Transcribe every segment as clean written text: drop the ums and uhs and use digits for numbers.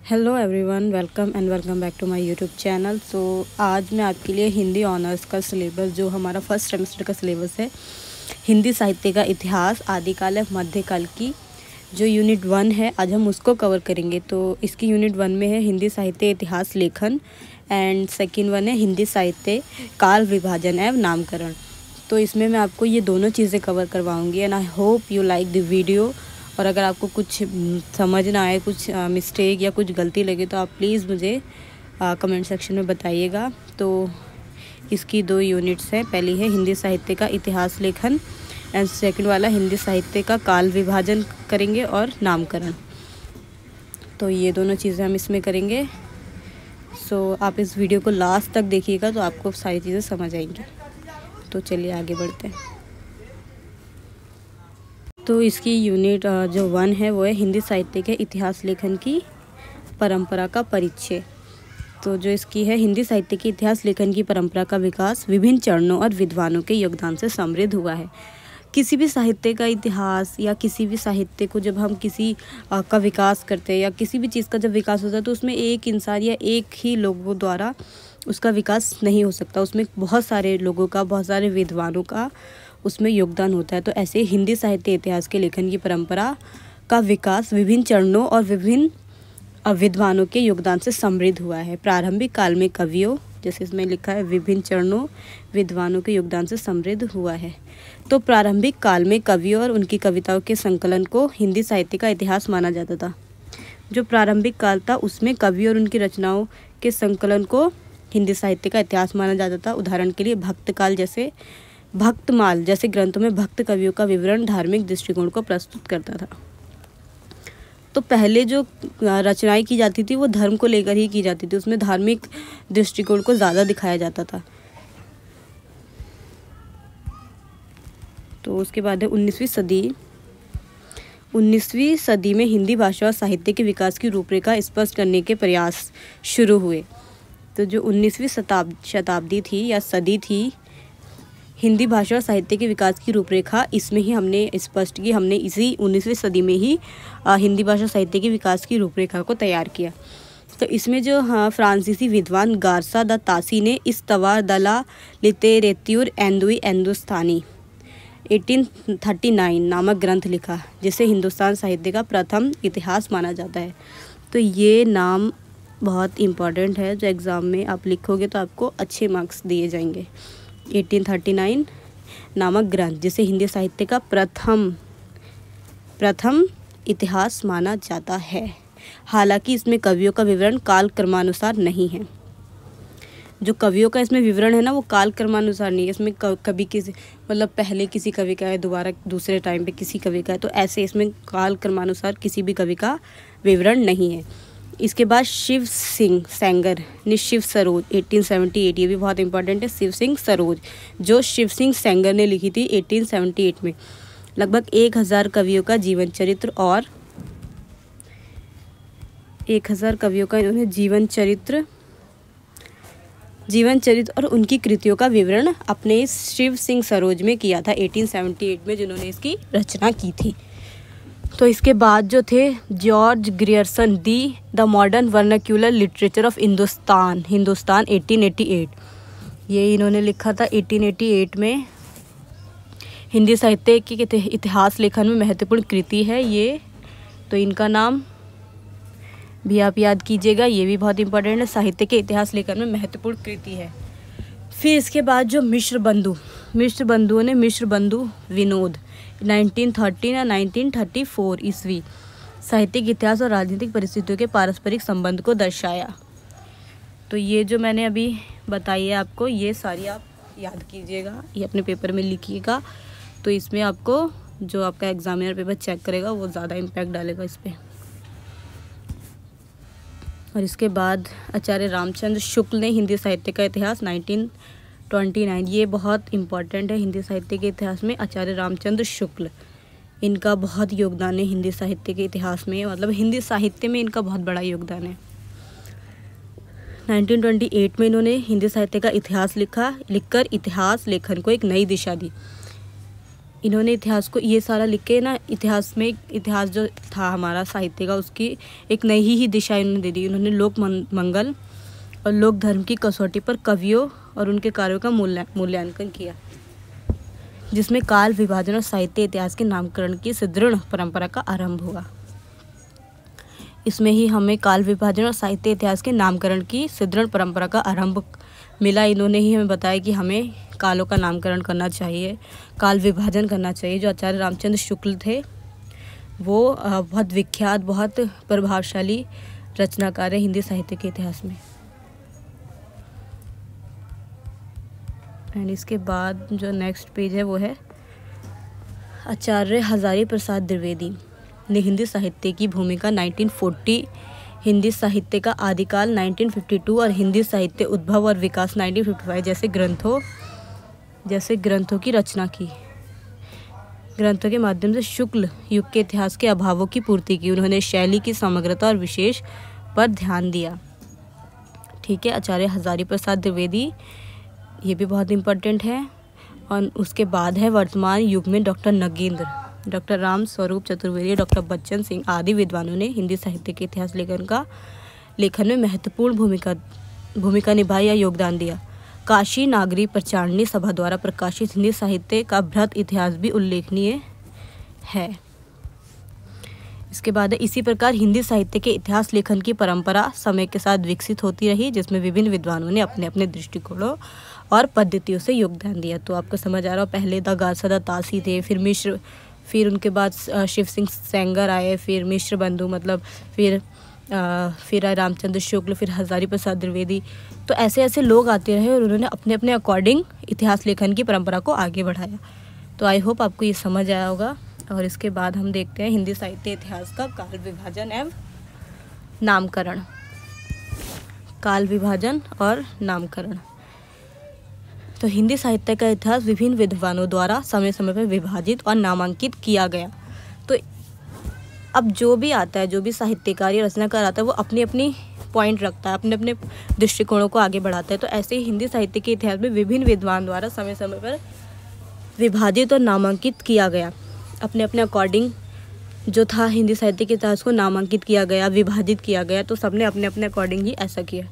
Hello everyone, welcome back to my YouTube channel. So आज मैं आपके लिए हिंदी ऑनर्स का सिलेबस, जो हमारा फर्स्ट सेमेस्टर का सिलेबस है, हिंदी साहित्य का इतिहास आदिकाल एवं मध्यकाल की जो यूनिट 1 है, आज हम उसको कवर करेंगे। तो इसकी यूनिट 1 में है हिंदी साहित्य इतिहास लेखन एंड सेकेंड वन है हिंदी साहित्य काल विभाजन एवं नामकरण। तो इसमें मैं आपको ये दोनों चीज़ें कवर करवाऊँगी and I hope you like the video. और अगर आपको कुछ समझ ना आए, कुछ मिस्टेक या कुछ गलती लगे तो आप प्लीज़ मुझे कमेंट सेक्शन में बताइएगा। तो इसकी 2 यूनिट्स हैं, पहली है हिंदी साहित्य का इतिहास लेखन एंड सेकंड वाला हिंदी साहित्य का काल विभाजन करेंगे और नामकरण। तो ये दोनों चीज़ें हम इसमें करेंगे। सो आप इस वीडियो को लास्ट तक देखिएगा तो आपको सारी चीज़ें समझ आएंगी। तो चलिए आगे बढ़ते हैं। तो इसकी यूनिट जो 1 है वो है हिंदी साहित्य के इतिहास लेखन की परंपरा का परिचय। तो जो इसकी है, हिंदी साहित्य के इतिहास लेखन की परंपरा का विकास विभिन्न चरणों और विद्वानों के योगदान से समृद्ध हुआ है। किसी भी साहित्य का इतिहास या किसी भी साहित्य को जब हम किसी का विकास करते हैं या किसी भी चीज़ का जब विकास होता है तो उसमें एक इंसान या एक ही लोगों द्वारा उसका विकास नहीं हो सकता। उसमें बहुत सारे लोगों का, बहुत सारे विद्वानों का उसमें योगदान होता है। तो ऐसे हिंदी साहित्य इतिहास के लेखन की परंपरा का विकास विभिन्न चरणों और विभिन्न विद्वानों के योगदान से समृद्ध हुआ है। प्रारंभिक काल में कवियों, जैसे इसमें लिखा है, विभिन्न चरणों विद्वानों के योगदान से समृद्ध हुआ है। तो प्रारंभिक काल में कवियों और उनकी कविताओं के संकलन को हिंदी साहित्य का इतिहास माना जाता था। जो प्रारंभिक काल था उसमें कवियों और उनकी रचनाओं के संकलन को हिंदी साहित्य का इतिहास माना जाता था। उदाहरण के लिए भक्तमाल जैसे ग्रंथों में भक्त कवियों का विवरण धार्मिक दृष्टिकोण को प्रस्तुत करता था। तो पहले जो रचनाएं की जाती थी वो धर्म को लेकर ही की जाती थी, उसमें धार्मिक दृष्टिकोण को ज़्यादा दिखाया जाता था। तो उसके बाद है 19वीं सदी में हिंदी भाषा और साहित्य के विकास की रूपरेखा स्पष्ट करने के प्रयास शुरू हुए। तो जो 19वीं शताब्दी थी या सदी थी, हिंदी भाषा और साहित्य के विकास की रूपरेखा इसमें ही हमने स्पष्ट की। हमने इसी 19वीं सदी में ही हिंदी भाषा साहित्य के विकास की रूपरेखा को तैयार किया। तो इसमें जो फ्रांसीसी विद्वान गार्सा द तासी ने इस तवार दला लिटेरेत्यूर एंदुई एंदुस्तानी 1839 नामक ग्रंथ लिखा, जिसे हिंदुस्तान साहित्य का प्रथम इतिहास माना जाता है। तो ये नाम बहुत इम्पॉर्टेंट है, जो एग्ज़ाम में आप लिखोगे तो आपको अच्छे मार्क्स दिए जाएंगे। 1839 नामक ग्रंथ, जिसे हिंदी साहित्य का प्रथम इतिहास माना जाता है। हालांकि इसमें कवियों का विवरण काल क्रमानुसार नहीं है। जो कवियों का इसमें विवरण है ना, वो काल क्रमानुसार नहीं है। इसमें कभी किसी पहले किसी कवि का है, दोबारा दूसरे टाइम पे किसी कवि का है। तो ऐसे इसमें काल क्रमानुसार किसी भी कवि का विवरण नहीं है। इसके बाद शिव सिंह सेंगर ने शिव सरोज 1878, ये भी बहुत इंपॉर्टेंट है। शिव सिंह सरोज जो शिव सिंह सेंगर ने लिखी थी 1878 में, लगभग 1000 कवियों का जीवन चरित्र और 1000 कवियों का इन्होंने जीवन चरित्र और उनकी कृतियों का विवरण अपने शिव सिंह सरोज में किया था 1878 में, जिन्होंने इसकी रचना की थी। तो इसके बाद जो थे George Grierson the modern vernacular literature of Hindustan 1888, ये इन्होंने लिखा था 1888 में। हिंदी साहित्य के इतिहास लेखन में महत्वपूर्ण कृति है ये, तो इनका नाम भी आप याद कीजिएगा, ये भी बहुत इंपॉर्टेंट है। साहित्य के इतिहास लेखन में महत्वपूर्ण कृति है। फिर इसके बाद जो मिश्र बंधु विनोद 1913 या 1934 ईस्वी साहित्यिक इतिहास और राजनीतिक परिस्थितियों के पारस्परिक संबंध को दर्शाया। तो ये जो मैंने अभी बताई है आपको, ये सारी आप याद कीजिएगा, ये अपने पेपर में लिखिएगा। तो इसमें आपको जो आपका एग्जामिनर पेपर चेक करेगा वो ज़्यादा इम्पैक्ट डालेगा इस पर। और इसके बाद आचार्य रामचंद्र शुक्ल ने हिंदी साहित्य का इतिहास 1929, ये बहुत इम्पॉर्टेंट है हिंदी साहित्य के इतिहास में। आचार्य रामचंद्र शुक्ल, इनका बहुत योगदान है हिंदी साहित्य के इतिहास में, हिंदी साहित्य में इनका बहुत बड़ा योगदान है। 1928 में इन्होंने हिंदी साहित्य का इतिहास लिखकर इतिहास लेखन को एक नई दिशा दी। इन्होंने इतिहास को ये सारा लिख के ना, इतिहास जो था हमारा साहित्य का, उसकी एक नई ही दिशा इन्होंने दे दी। इन्होंने लोक मंगल और लोक धर्म की कसौटी पर कवियों और उनके कार्यों का मूल्यांकन किया, जिसमें काल विभाजन और साहित्य इतिहास के नामकरण की सुदृढ़ परंपरा का आरंभ हुआ। इसमें ही हमें काल विभाजन और साहित्य इतिहास के नामकरण की सुदृढ़ परंपरा का आरंभ मिला। इन्होंने ही हमें बताया कि हमें कालों का नामकरण करना चाहिए, काल विभाजन करना चाहिए। जो आचार्य रामचंद्र शुक्ल थे वो बहुत विख्यात, बहुत प्रभावशाली रचनाकार है हिंदी साहित्य के इतिहास में। एंड इसके बाद जो नेक्स्ट पेज है वो है आचार्य हजारी प्रसाद द्विवेदी ने हिंदी साहित्य की भूमिका 1940, हिंदी साहित्य का आदिकाल 1952 और हिंदी साहित्य उद्भव और विकास 1955 जैसे ग्रंथों की रचना की। ग्रंथों के माध्यम से शुक्ल युग के इतिहास के अभावों की पूर्ति की। उन्होंने शैली की समग्रता और विशेष पर ध्यान दिया। ठीक है, आचार्य हजारी प्रसाद द्विवेदी, ये भी बहुत इम्पोर्टेंट है। और उसके बाद है वर्तमान युग में doctor Nagendra, doctor Ram Swaroop Chaturvedi, doctor Bachchan Singh आदि विद्वानों ने हिंदी साहित्य के इतिहास लेखन में महत्वपूर्ण भूमिका निभाई या योगदान दिया। काशी नागरी प्रचारणी सभा द्वारा प्रकाशित हिंदी साहित्य का बृहत इतिहास भी उल्लेखनीय है। इसके बाद है इसी प्रकार हिंदी साहित्य के इतिहास लेखन की परंपरा समय के साथ विकसित होती रही, जिसमें विभिन्न विद्वानों ने अपने अपने दृष्टिकोणों और पद्धतियों से योगदान दिया। तो आपको समझ आ रहा हो, पहले सदा तासी थे, फिर मिश्र, फिर उनके बाद शिव सिंह सेंगर आए, फिर मिश्र बंधु, मतलब फिर आए रामचंद्र शुक्ल, फिर हजारी प्रसाद द्विवेदी। तो ऐसे ऐसे लोग आते रहे और उन्होंने अपने अपने अकॉर्डिंग इतिहास लेखन की परंपरा को आगे बढ़ाया। तो आई होप आपको ये समझ आया होगा। और इसके बाद हम देखते हैं हिंदी साहित्य इतिहास का काल विभाजन एवं नामकरण। काल विभाजन और नामकरण। तो हिंदी साहित्य का इतिहास विभिन्न विद्वानों द्वारा समय समय पर विभाजित और नामांकित किया गया। तो अब जो भी आता है, जो भी साहित्यकार या रचनाकार आता है, वो अपनी अपनी पॉइंट रखता है, अपने अपने दृष्टिकोणों को आगे बढ़ाता है। तो ऐसे ही हिंदी साहित्य के इतिहास में विभिन्न विद्वान द्वारा समय समय पर विभाजित और नामांकित किया गया। अपने अपने अकॉर्डिंग जो था हिंदी साहित्य के इतिहास को नामांकित किया गया, विभाजित किया गया। तो सबने अपने अपने अकॉर्डिंग ही ऐसा किया।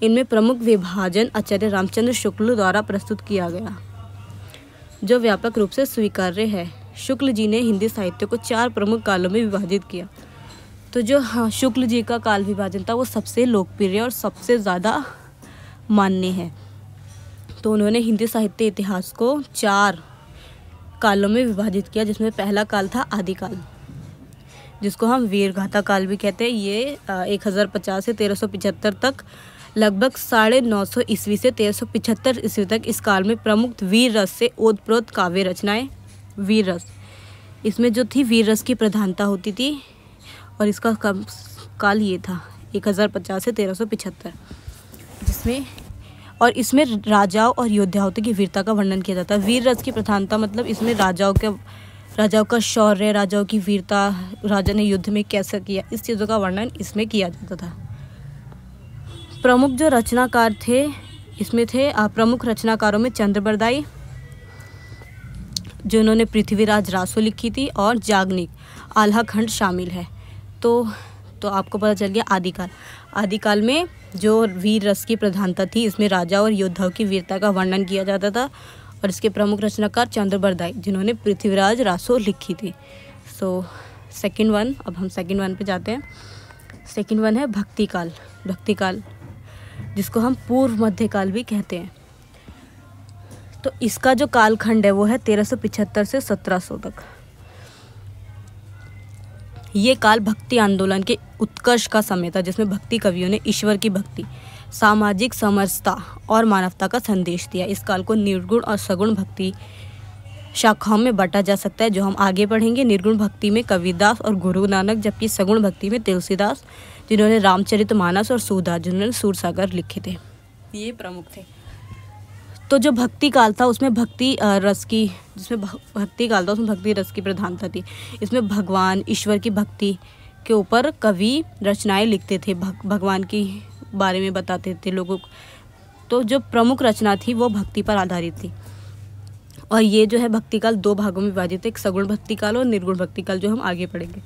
इनमें प्रमुख विभाजन आचार्य रामचंद्र शुक्ल द्वारा प्रस्तुत किया गया, जो व्यापक रूप से स्वीकार्य है। शुक्ल जी ने हिंदी साहित्य को 4 प्रमुख कालों में विभाजित किया। तो जो शुक्ल जी का काल विभाजन था वो सबसे लोकप्रिय और सबसे ज़्यादा मान्य है। तो उन्होंने हिंदी साहित्य इतिहास को 4 कालों में विभाजित किया, जिसमें पहला काल था आदिकाल, जिसको हम वीरगाथा काल भी कहते हैं। ये 1050 से 1375 तक, लगभग 950 ईस्वी से 1375 ईस्वी तक इस काल में प्रमुख वीर रस से ओतप्रोत काव्य रचनाएं, वीर रस, इसमें जो थी वीर रस की प्रधानता होती थी। और इसका काल ये था 1050 से 1375, जिसमें और इसमें राजाओं और योद्धाओं की वीरता का वर्णन किया जाता है। वीर रस की प्रधानता मतलब इसमें राजाओं का शौर्य, राजाओं की वीरता, राजा ने युद्ध में कैसा किया, इस चीज़ों का वर्णन इसमें किया जाता था। प्रमुख जो रचनाकार थे इसमें थे प्रमुख रचनाकारों में चंद्रबरदाई, जो इन्होंने पृथ्वीराज रासो लिखी थी, और जागनिक आल्हा खंड शामिल है। तो आपको पता चल गया आदिकाल में जो वीर रस की प्रधानता थी, इसमें राजा और योद्धाओं की वीरता का वर्णन किया जाता था। और इसके प्रमुख रचनाकार चंद्रबरदाई, जिन्होंने पृथ्वीराज रासो लिखी थी। सेकंड वन, अब हम सेकंड वन पे जाते हैं। सेकंड वन है भक्तिकाल, जिसको हम पूर्व मध्यकाल भी कहते हैं। तो इसका जो कालखंड है वो है 1375 से 1700 तक। ये काल भक्ति आंदोलन के उत्कर्ष का समय था, जिसमें भक्ति कवियों ने ईश्वर की भक्ति, सामाजिक समरसता और मानवता का संदेश दिया। इस काल को निर्गुण और सगुण भक्ति शाखाओं में बांटा जा सकता है, जो हम आगे पढ़ेंगे। निर्गुण भक्ति में कबीरदास और गुरु नानक, जबकि सगुण भक्ति में तुलसीदास, जिन्होंने रामचरितमानस, और सूरदास, जिन्होंने सूरसागर लिखे थे। ये प्रमुख थे। तो जो भक्ति काल था उसमें भक्ति रस की प्रधानता थी। इसमें भगवान ईश्वर की भक्ति के ऊपर कवि रचनाएं लिखते थे, भगवान की बारे में बताते थे लोगों को। तो जो प्रमुख रचना थी वो भक्ति पर आधारित थी। और ये जो है भक्ति काल 2 भागों में विभाजित है, एक सगुण भक्ति काल और निर्गुण भक्ति काल, जो हम आगे पढ़ेंगे।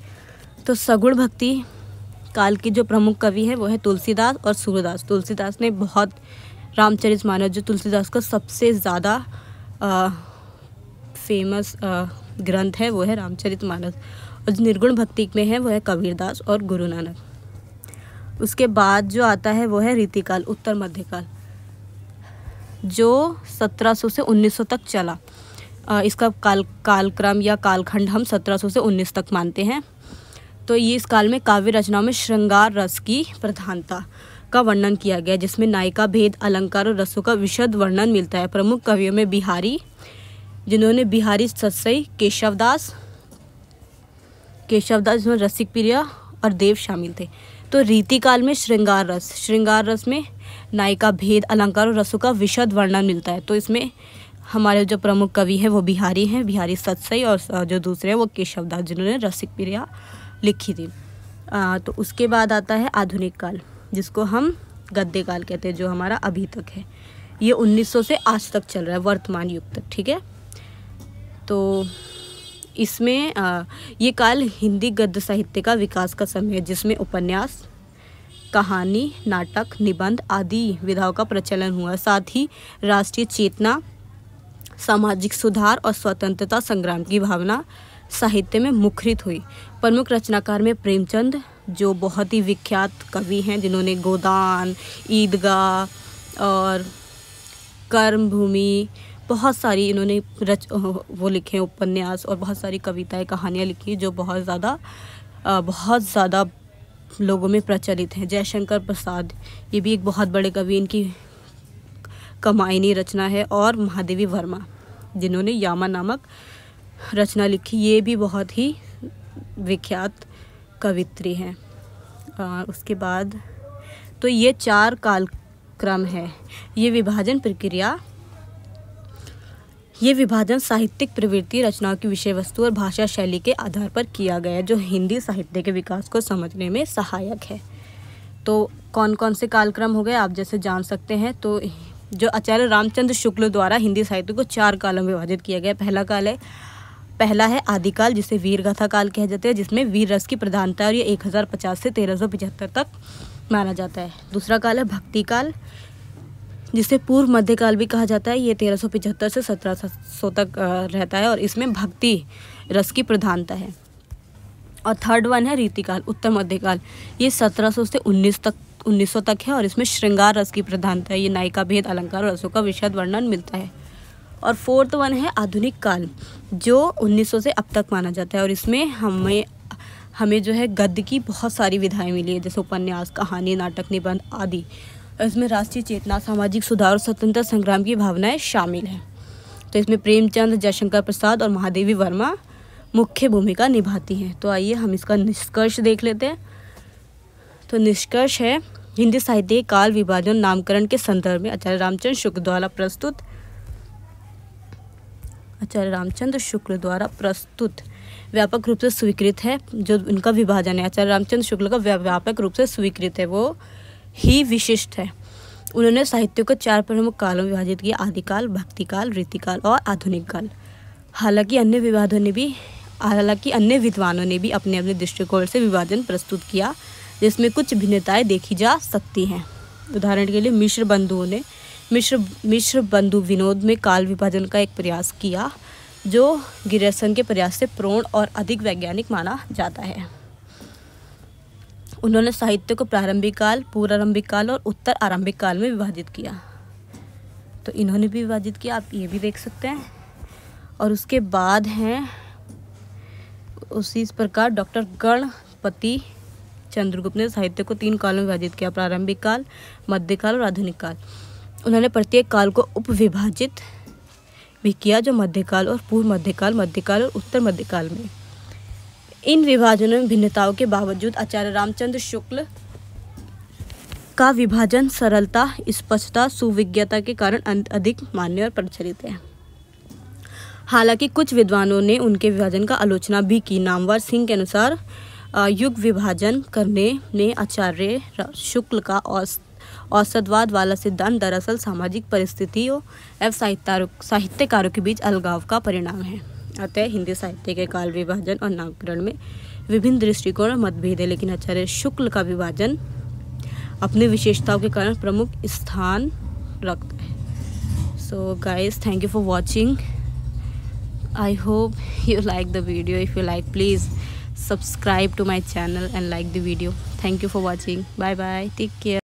तो सगुण भक्ति काल की जो प्रमुख कवि है वो है तुलसीदास और सूरदास। तुलसीदास ने बहुत रामचरितमानस, जो तुलसीदास का सबसे ज़्यादा फेमस ग्रंथ है वो है रामचरितमानस। और जो निर्गुण भक्ति में है वो है कबीरदास और गुरु नानक। उसके बाद जो आता है वो है रीतिकाल, उत्तर मध्यकाल, जो 1700 से 1900 तक चला। इसका कालक्रम या कालखंड हम 1700 से 19 तक मानते हैं। तो ये इस काल में काव्य रचनाओं में श्रृंगार रस की प्रधानता का वर्णन किया गया, जिसमें नायिका भेद, अलंकार और रसों का विशद वर्णन मिलता है। प्रमुख कवियों में बिहारी, जिन्होंने बिहारी सतसई, केशवदास जिसमें रसिक प्रिया और देव शामिल थे। तो रीतिकाल में श्रृंगार रस में नायिका भेद, अलंकार और रसों का विशद वर्णन मिलता है। तो इसमें हमारे जो प्रमुख कवि हैं वो बिहारी हैं, बिहारी सतसई, और जो दूसरे हैं वो केशवदास, जिन्होंने रसिक प्रिया लिखी थी। तो उसके बाद आता है आधुनिक काल, जिसको हम गद्य काल कहते हैं, जो हमारा अभी तक है। ये 1900 से आज तक चल रहा है, वर्तमान युग तक, ठीक है। तो इसमें ये काल हिंदी गद्य साहित्य का विकास का समय है, जिसमें उपन्यास, कहानी, नाटक, निबंध आदि विधाओं का प्रचलन हुआ। साथ ही राष्ट्रीय चेतना, सामाजिक सुधार और स्वतंत्रता संग्राम की भावना साहित्य में मुखरित हुई। प्रमुख रचनाकार में प्रेमचंद, जो बहुत ही विख्यात कवि हैं, जिन्होंने गोदान, ईदगाह और कर्मभूमि, बहुत सारी इन्होंने वो लिखे हैं उपन्यास, और बहुत सारी कविताएं, कहानियाँ लिखी जो बहुत ज़्यादा लोगों में प्रचलित हैं। जयशंकर प्रसाद, ये भी एक बहुत बड़े कवि, इनकी कमायनी रचना है। और महादेवी वर्मा, जिन्होंने यामा नामक रचना लिखी, ये भी बहुत ही विख्यात कवित्री हैं। उसके बाद तो ये 4 कालक्रम है। ये विभाजन साहित्यिक प्रवृत्ति, रचनाओं की विषय वस्तु और भाषा शैली के आधार पर किया गया, जो हिंदी साहित्य के विकास को समझने में सहायक है। तो कौन कौन से कालक्रम हो गए आप जैसे जान सकते हैं। तो जो आचार्य रामचंद्र शुक्ल द्वारा हिंदी साहित्य को 4 कालों में विभाजित किया गया। पहला है आदिकाल, जिसे वीरगाथा काल कह जाते हैं, जिसमें वीर रस की प्रधानता, और ये 1050 से 1375 तक माना जाता है। दूसरा काल है भक्ति काल, जिसे पूर्व मध्यकाल भी कहा जाता है। ये 1375 से 1700 तक रहता है, और इसमें भक्ति रस की प्रधानता है। और थर्ड वन है रीतिकाल, उत्तर मध्यकाल, ये 1700 से 1900 तक है, और इसमें श्रृंगार रस की प्रधानता है। ये नायिका भेद, अलंकार और रसों का विशद वर्णन मिलता है। और फोर्थ वन है आधुनिक काल, जो 1900 से अब तक माना जाता है, और इसमें हमें जो है गद्य की बहुत सारी विधाएं मिली है, जैसे उपन्यास, कहानी, नाटक, निबंध आदि। इसमें राष्ट्रीय चेतना, सामाजिक सुधार और स्वतंत्रता संग्राम की भावनाएं शामिल हैं। तो इसमें प्रेमचंद, जयशंकर प्रसाद और महादेवी वर्मा मुख्य भूमिका निभाती हैं। तो आइए हम इसका निष्कर्ष देख लेते हैं। तो निष्कर्ष है, हिंदी साहित्य काल विभाजन नामकरण के संदर्भ में आचार्य रामचंद्र शुक्ल द्वारा प्रस्तुत व्यापक रूप से स्वीकृत है। जो उनका विभाजन है आचार्य रामचंद्र शुक्ल का व्यापक रूप से स्वीकृत है, वो ही विशिष्ट है। उन्होंने साहित्य को 4 प्रमुख कालों में विभाजित किया: आदिकाल, भक्तिकाल, रीतिकाल और आधुनिक काल। हालांकि अन्य विद्वानों ने भी अपने अपने दृष्टिकोण से विभाजन प्रस्तुत किया, जिसमें कुछ भिन्नताएं देखी जा सकती हैं। उदाहरण के लिए मिश्र बंधु विनोद में काल विभाजन का एक प्रयास किया, जो गियर्सन के प्रयास से प्रौढ़ और अधिक वैज्ञानिक माना जाता है। उन्होंने साहित्य को प्रारंभिक काल, पूर्वारंभिक काल और उत्तर आरंभिक काल में विभाजित किया। तो इन्होंने भी विभाजित किया, आप ये भी देख सकते हैं। और उसके बाद हैं उसी प्रकार डॉक्टर गणपति चंद्रगुप्त ने साहित्य को 3 कालों में विभाजित किया: प्रारंभिक काल, मध्यकाल और आधुनिक काल। उन्होंने प्रत्येक काल को उपविभाजित भी किया, जो मध्यकाल और पूर्व मध्यकाल, मध्यकाल और उत्तर मध्यकाल में। इन विभाजनों में भिन्नताओं के बावजूद आचार्य रामचंद्र शुक्ल का विभाजन सरलता, स्पष्टता, सुविज्ञता के कारण अधिक मान्य और प्रचलित है। हालांकि कुछ विद्वानों ने उनके विभाजन का आलोचना भी की। नामवर सिंह के अनुसार युग विभाजन करने में आचार्य शुक्ल का औसतवाद वाला सिद्धांत दरअसल सामाजिक परिस्थितियों एवं साहित्यकारों के बीच अलगाव का परिणाम है। अतः हिंदी साहित्य के काल विभाजन और नामकरण में विभिन्न दृष्टिकोण और मतभेद है, लेकिन आचार्य शुक्ल का विभाजन अपनी विशेषताओं के कारण प्रमुख स्थान रखता है। So guys, thank you for watching. I hope you like the video. If you like, please subscribe to my channel and like the video. Thank you for watching. Bye bye. Take care.